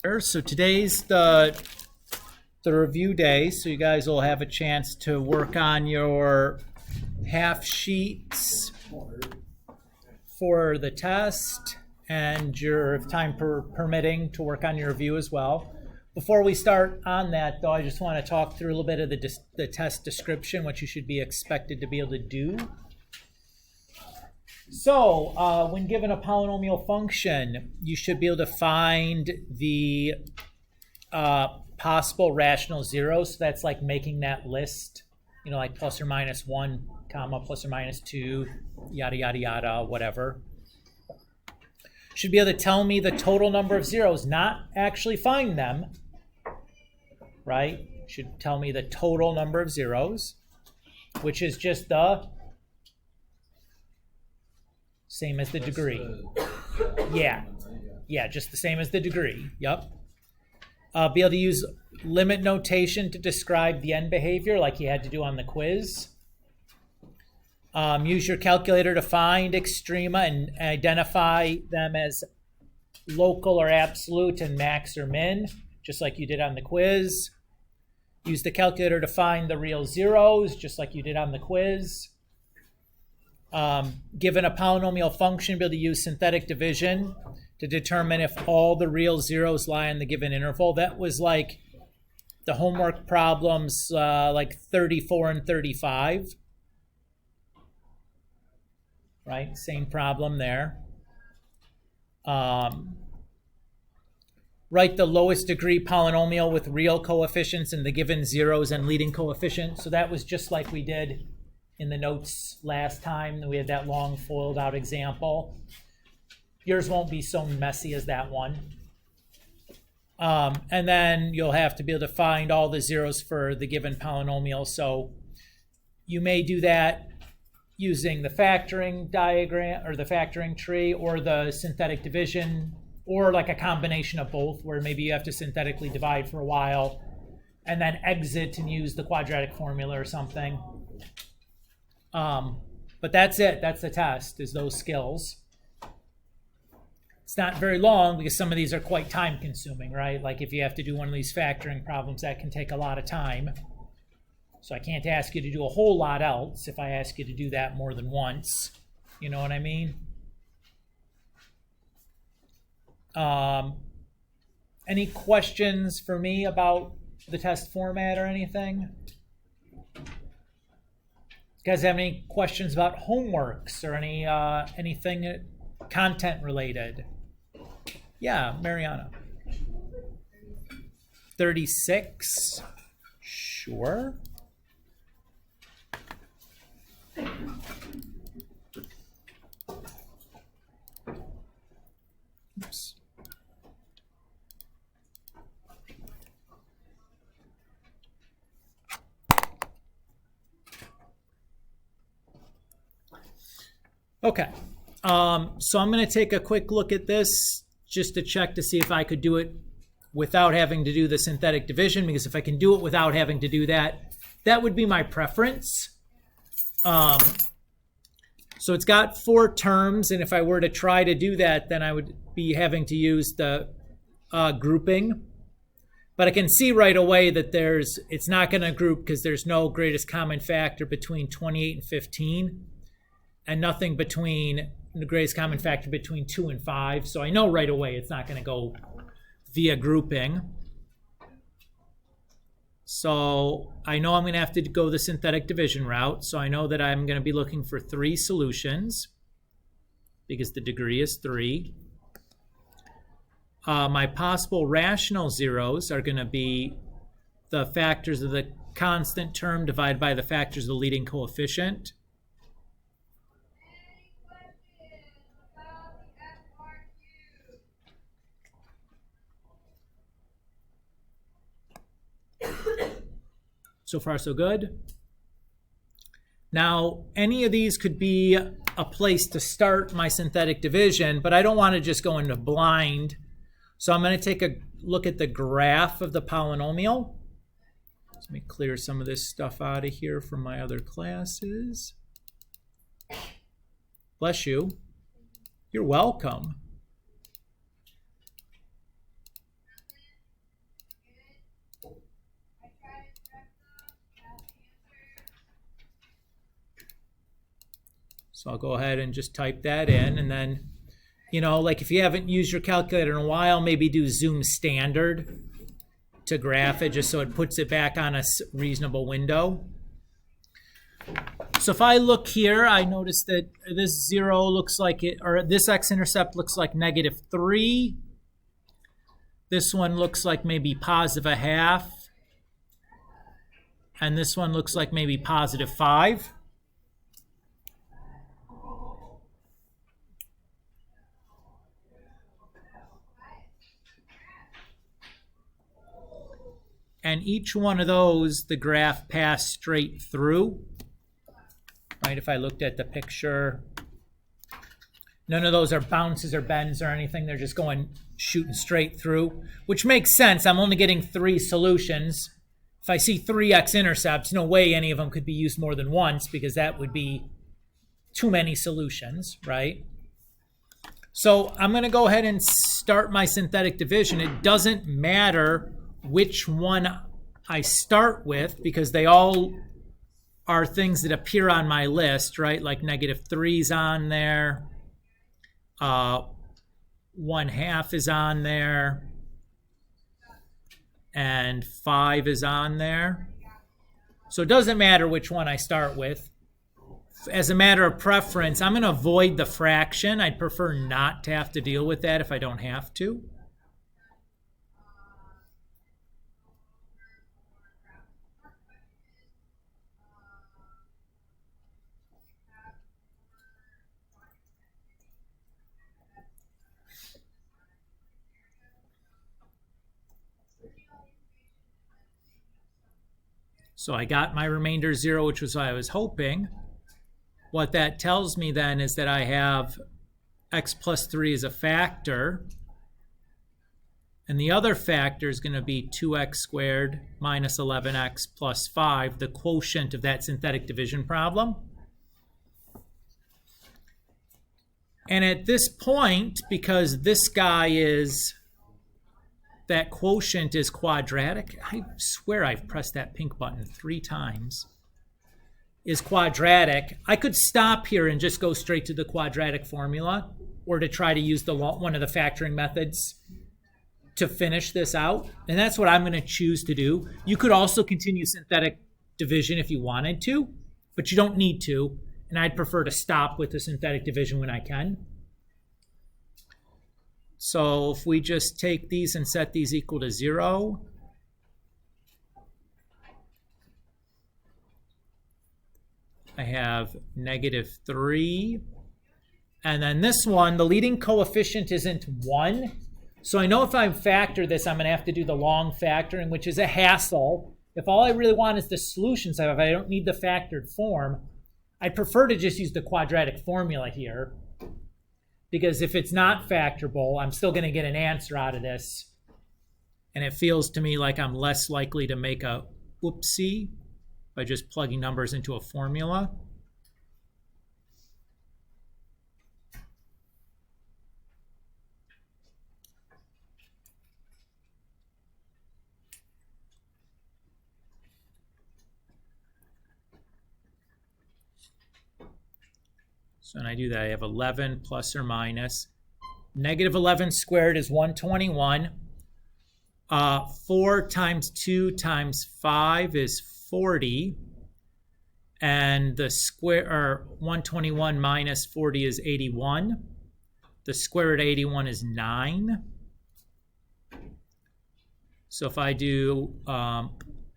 So today's the review day, so you guys will have a chance to work on your half sheets for the test and your, if time permitting, to work on your review as well. Before we start on that, though, I just want to talk through a little bit of the test description, what you should be expected to be able to do. So, when given a polynomial function, you should be able to find the possible rational zeros. So that's like making that list, you know, like plus or minus 1, comma, plus or minus 2, yada, yada, yada, whatever. Should be able to tell me the total number of zeros, not actually find them, right? Should tell me the total number of zeros, which is just the same as the degree. Yeah, just the same as the degree. Yep. Be able to use limit notation to describe the end behavior like you had to do on the quiz. Use your calculator to find extrema and identify them as local or absolute and max or min, just like you did on the quiz. Use the calculator to find the real zeros, just like you did on the quiz. Given a polynomial function, be able to use synthetic division to determine if all the real zeros lie in the given interval. That was like the homework problems like 34 and 35. Right, same problem there. Write the lowest degree polynomial with real coefficients and the given zeros and leading coefficient. So that was just like we did in the notes last time. We had that long foiled out example. Yours won't be so messy as that one. And then you'll have to be able to find all the zeros for the given polynomial. So you may do that using the factoring diagram or the factoring tree or the synthetic division, or like a combination of both, where maybe you have to synthetically divide for a while and then exit and use the quadratic formula or something. But that's it. That's the test, is those skills. It's not very long because some of these are quite time consuming, right? Like if you have to do one of these factoring problems, that can take a lot of time. So I can't ask you to do a whole lot else if I ask you to do that more than once. You know what I mean? Any questions for me about the test format or anything? You guys have any questions about homeworks or anything content related? Yeah, Mariana. 36. Sure. Oops. Okay, so I'm going to take a quick look at this just to check to see if I could do it without having to do the synthetic division, because if I can do it without having to do that, that would be my preference. So it's got 4 terms, and if I were to try to do that, then I would be having to use the grouping. But I can see right away that it's not going to group because there's no greatest common factor between 28 and 15, and nothing between the greatest common factor between 2 and 5. So I know right away it's not going to go via grouping. So I know I'm going to have to go the synthetic division route. So I know that I'm going to be looking for 3 solutions because the degree is 3. My possible rational zeros are going to be the factors of the constant term divided by the factors of the leading coefficient. So far, so good. Now, any of these could be a place to start my synthetic division, but I don't want to just go into blind. So I'm going to take a look at the graph of the polynomial. Let me clear some of this stuff out of here from my other classes. Bless you. You're welcome. So I'll go ahead and just type that in, and then, you know, like if you haven't used your calculator in a while, maybe do zoom standard to graph it just so it puts it back on a reasonable window. So if I look here, I notice that this 0 looks like it, or this x-intercept looks like -3. This one looks like maybe +0.5. And this one looks like maybe +5. And each one of those, the graph passed straight through. Right, if I looked at the picture, none of those are bounces or bends or anything. They're just going, shooting straight through, which makes sense. I'm only getting 3 solutions. If I see 3 x-intercepts, no way any of them could be used more than once, because that would be too many solutions, right? So I'm going to go ahead and start my synthetic division. It doesn't matter which one I start with, because they all are things that appear on my list, right? Like -3's on there. 1/2 is on there. And 5 is on there. So it doesn't matter which one I start with. As a matter of preference, I'm going to avoid the fraction. I'd prefer not to have to deal with that if I don't have to. So I got my remainder 0, which was what I was hoping. What that tells me then is that I have x plus 3 as a factor. And the other factor is going to be 2x squared minus 11x plus 5, the quotient of that synthetic division problem. And at this point, because this guy is, that quotient is quadratic, I swear I've pressed that pink button 3 times, is quadratic, I could stop here and just go straight to the quadratic formula, or to try to use one of the factoring methods to finish this out. And that's what I'm going to choose to do. You could also continue synthetic division if you wanted to, but you don't need to. And I'd prefer to stop with the synthetic division when I can. So if we just take these and set these equal to 0, I have -3. And then this one, the leading coefficient isn't 1. So I know if I factor this, I'm going to have to do the long factoring, which is a hassle. If all I really want is the solutions, if I don't need the factored form, I'd prefer to just use the quadratic formula here. Because if it's not factorable, I'm still going to get an answer out of this. And it feels to me like I'm less likely to make a whoopsie by just plugging numbers into a formula. So when I do that, I have 11 plus or minus. -11 squared is 121. 4 times 2 times 5 is 40. And the square, or 121 minus 40 is 81. The square root of 81 is 9. So if I do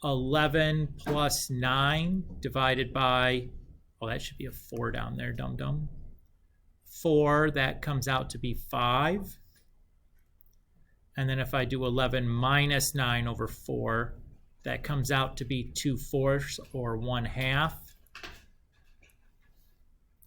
11 plus 9 divided by, oh, that should be a 4 down there, dum-dum. 4, that comes out to be 5. And then if I do 11 minus 9 over 4, that comes out to be 2/4 or 1/2.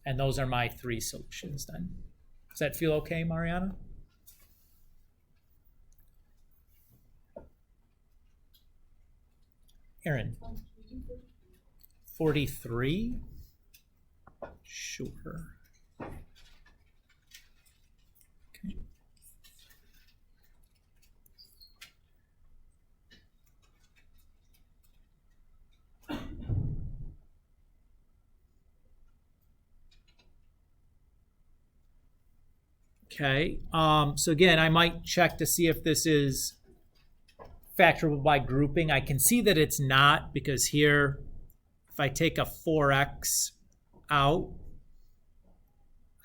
And those are my 3 solutions then. Does that feel okay, Mariana? Aaron? 43? Sure. Okay. Okay, so again, I might check to see if this is factorable by grouping. I can see that it's not, because here, if I take a 4x out,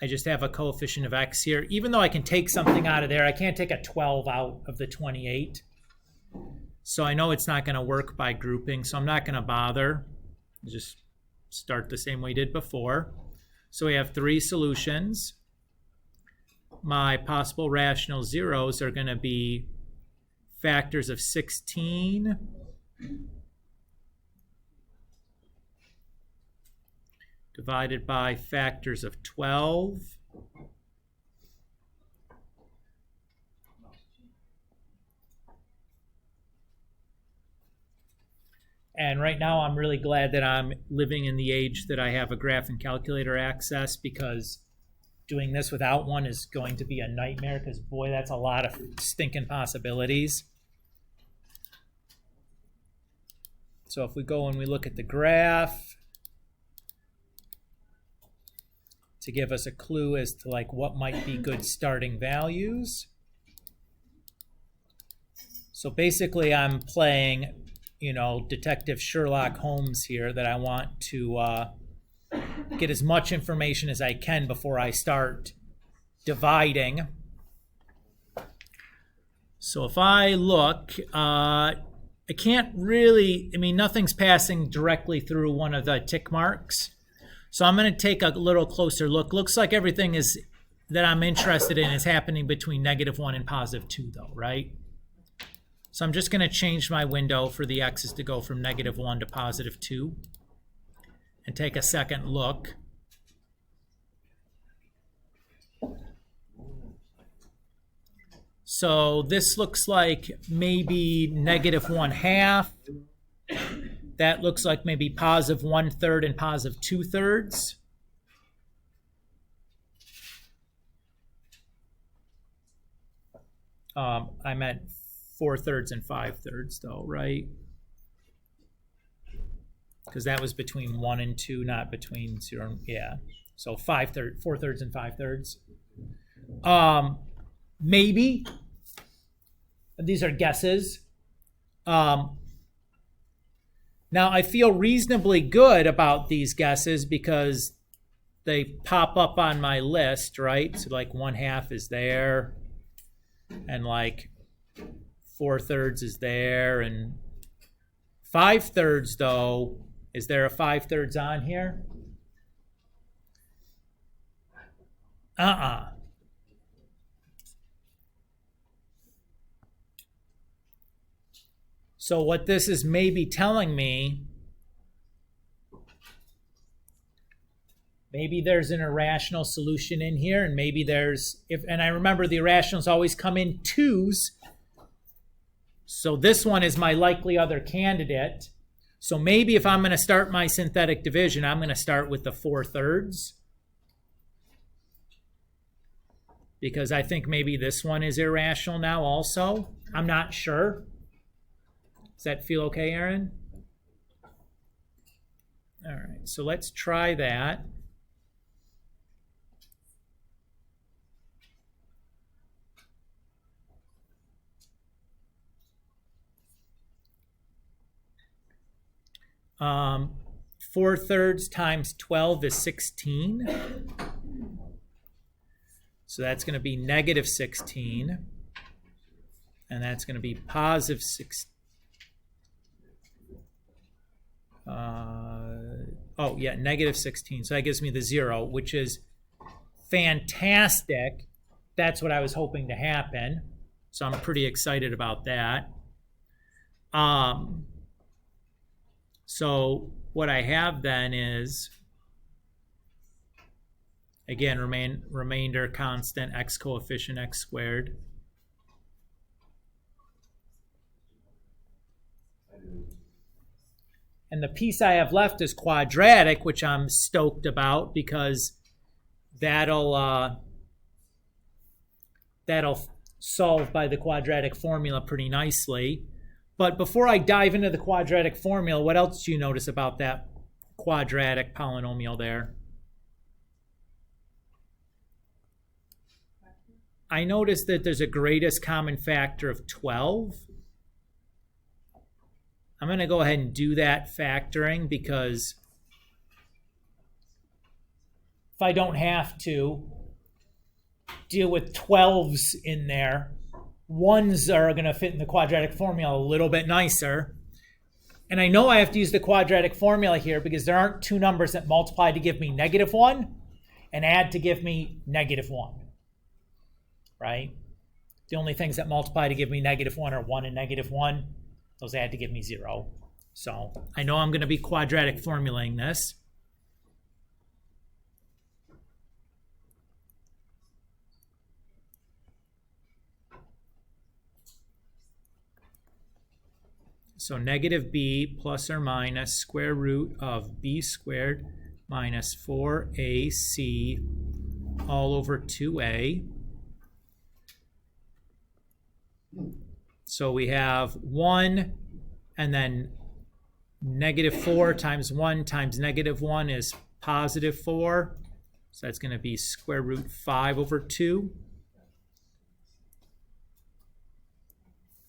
I just have a coefficient of x here. Even though I can take something out of there, I can't take a 12 out of the 28. So I know it's not going to work by grouping, so I'm not going to bother. Just start the same way we did before. So we have 3 solutions. My possible rational zeros are going to be factors of 16 divided by factors of 12 and right now I'm really glad that I'm living in the age that I have a graphing calculator access, because doing this without one is going to be a nightmare, because boy, that's a lot of stinking possibilities. So if we go and we look at the graph to give us a clue as to like what might be good starting values. So basically I'm playing, you know, Detective Sherlock Holmes here, that I want to get as much information as I can before I start dividing. So if I look, I can't really, I mean, nothing's passing directly through one of the tick marks. So I'm going to take a little closer look. Looks like everything is that I'm interested in is happening between -1 and +2 though, right? So I'm just going to change my window for the x's to go from -1 to +2 and take a second look. So this looks like maybe -1/2. That looks like maybe +1/3 and +2/3. I meant 4/3 and 5/3 though, right? Because that was between 1 and 2, not between 0 and, yeah. So 4/3 and 5/3. Maybe. These are guesses. Now, I feel reasonably good about these guesses because they pop up on my list, right? So like 1/2 is there, and like 4/3 is there, and 5/3 though, is there a 5/3 on here? So what this is maybe telling me, maybe there's an irrational solution in here, and maybe there's, and I remember the irrationals always come in 2s. So this one is my likely other candidate. So maybe if I'm going to start my synthetic division, I'm going to start with the 4/3. Because I think maybe this one is irrational now also. I'm not sure. Does that feel okay, Aaron? All right, so let's try that. Um, 4/3 times 12 is 16. So that's going to be -16. And that's going to be +16. -16. So that gives me the 0, which is fantastic. That's what I was hoping to happen. So I'm pretty excited about that. So what I have then is, again, remainder constant, x coefficient, x squared. And the piece I have left is quadratic, which I'm stoked about because that'll solve by the quadratic formula pretty nicely. But before I dive into the quadratic formula, what else do you notice about that quadratic polynomial there? I noticed that there's a greatest common factor of 12. I'm going to go ahead and do that factoring because if I don't have to deal with 12s in there, ones are going to fit in the quadratic formula a little bit nicer. And I know I have to use the quadratic formula here because there aren't two numbers that multiply to give me -1 and add to give me -1, right? The only things that multiply to give me -1 are 1 and -1. Those add to give me 0. So I know I'm going to be quadratic formulating this. So negative b plus or minus square root of b squared minus 4ac all over 2a. So we have 1, and then -4 times 1 times -1 is +4. So that's going to be square root 5 over 2.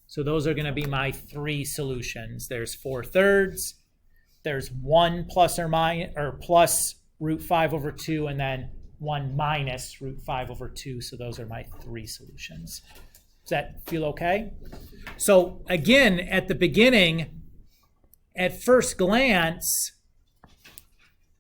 So those are going to be my 3 solutions. There's 4/3. There's 1 plus or minus or plus root 5 over 2, and then 1 minus root 5 over 2. So those are my 3 solutions. Does that feel okay? So again, at the beginning, at first glance,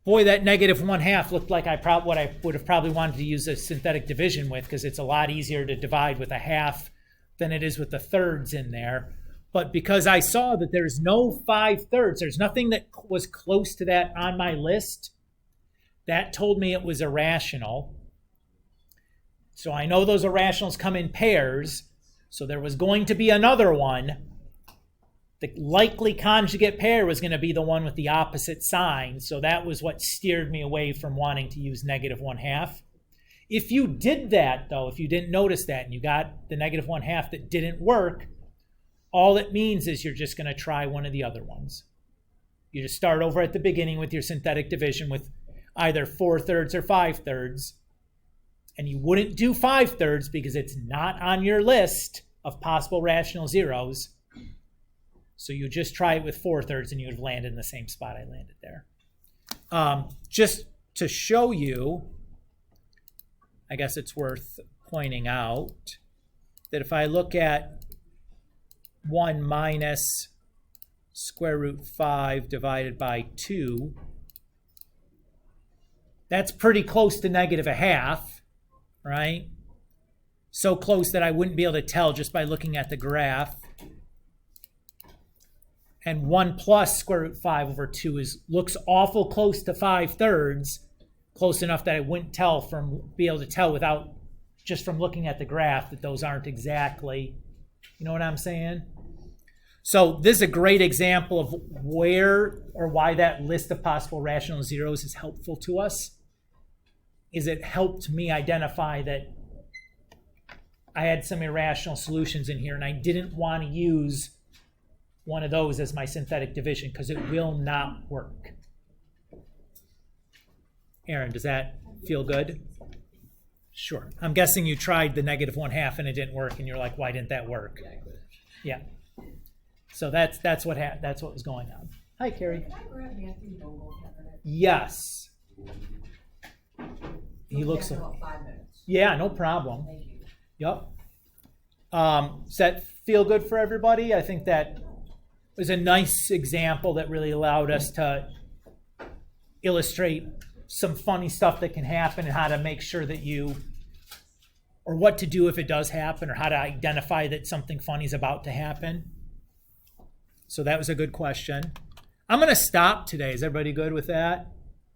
boy, that -1/2 looked like what I would have probably wanted to use a synthetic division with, because it's a lot easier to divide with a half than it is with the thirds in there. But because I saw that there's no 5/3, there's nothing that was close to that on my list, that told me it was irrational. So I know those irrationals come in pairs. So there was going to be another one. The likely conjugate pair was going to be the one with the opposite sign. So that was what steered me away from wanting to use -1/2. If you did that, though, if you didn't notice that and you got the -1/2 that didn't work, all it means is you're just going to try one of the other ones. You just start over at the beginning with your synthetic division with either 4/3 or 5/3. And you wouldn't do 5/3 because it's not on your list of possible rational zeros. So you just try it with 4/3 and you would have landed in the same spot I landed there. Just to show you, I guess it's worth pointing out that if I look at 1 minus square root 5 divided by 2, that's pretty close to -1/2, right? So close that I wouldn't be able to tell just by looking at the graph. And 1 plus square root 5 over 2 looks awful close to 5/3. Close enough that I wouldn't be able to tell without just from looking at the graph that those aren't exactly, you know what I'm saying? So this is a great example of where or why that list of possible rational zeros is helpful to us. Is it helped me identify that I had some irrational solutions in here and I didn't want to use one of those as my synthetic division because it will not work. Aaron, does that feel good? Sure. I'm guessing you tried the -1/2 and it didn't work, and you're like, "Why didn't that work?" Yeah. So that's what was going on. Hi, Carrie. Can I grab Matthew Vogel? Yes. He looks. About 5 minutes. Yeah, no problem. Thank you. Yep. Does that feel good for everybody? I think that was a nice example that really allowed us to illustrate some funny stuff that can happen and how to make sure that or what to do if it does happen, or how to identify that something funny is about to happen. So that was a good question. I'm going to stop today. Is everybody good with that?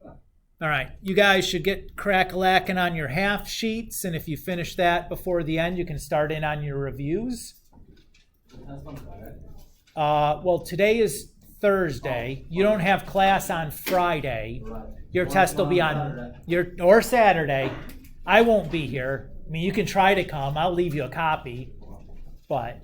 All right. You guys should get crack-a-lacking on your half sheets, and if you finish that before the end, you can start in on your reviews. Well, today is Thursday. You don't have class on Friday. Your test will be on or Saturday. I won't be here. I mean, you can try to come. I'll leave you a copy. But